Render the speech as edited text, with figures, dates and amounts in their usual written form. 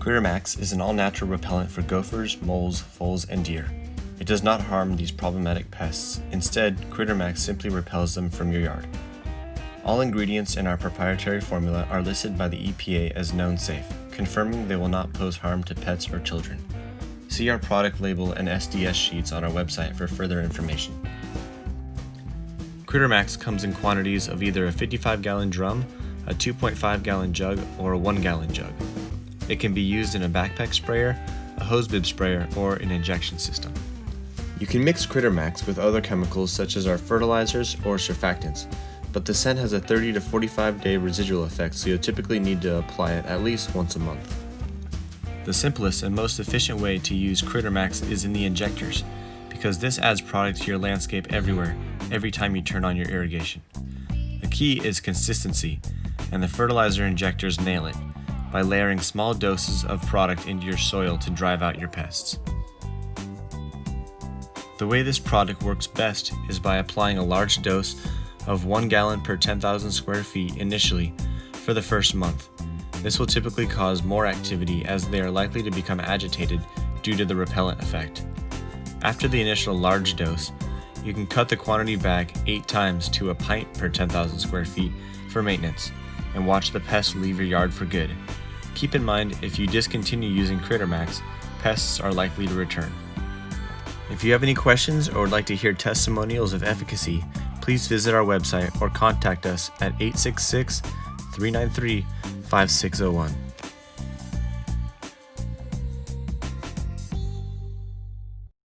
Critter-Maxx is an all-natural repellent for gophers, moles, voles, and deer. It does not harm these problematic pests. Instead, Critter-Maxx simply repels them from your yard. All ingredients in our proprietary formula are listed by the EPA as known safe, confirming they will not pose harm to pets or children. See our product label and SDS sheets on our website for further information. Critter-Maxx comes in quantities of either a 55-gallon drum, a 2.5-gallon jug, or a 1-gallon jug. It can be used in a backpack sprayer, a hose bib sprayer, or an injection system. You can mix Critter-Maxx with other chemicals such as our fertilizers or surfactants, but the scent has a 30 to 45 day residual effect, so you'll typically need to apply it at least once a month. The simplest and most efficient way to use Critter-Maxx is in the injectors, because this adds product to your landscape everywhere, every time you turn on your irrigation. The key is consistency, and the fertilizer injectors nail it by layering small doses of product into your soil to drive out your pests. The way this product works best is by applying a large dose of 1 gallon per 10,000 square feet initially for the first month. This will typically cause more activity as they are likely to become agitated due to the repellent effect. After the initial large dose, you can cut the quantity back 8 times to a pint per 10,000 square feet for maintenance and watch the pests leave your yard for good. Keep in mind, if you discontinue using Critter-Maxx, pests are likely to return. If you have any questions or would like to hear testimonials of efficacy, please visit our website or contact us at 866-393-5601.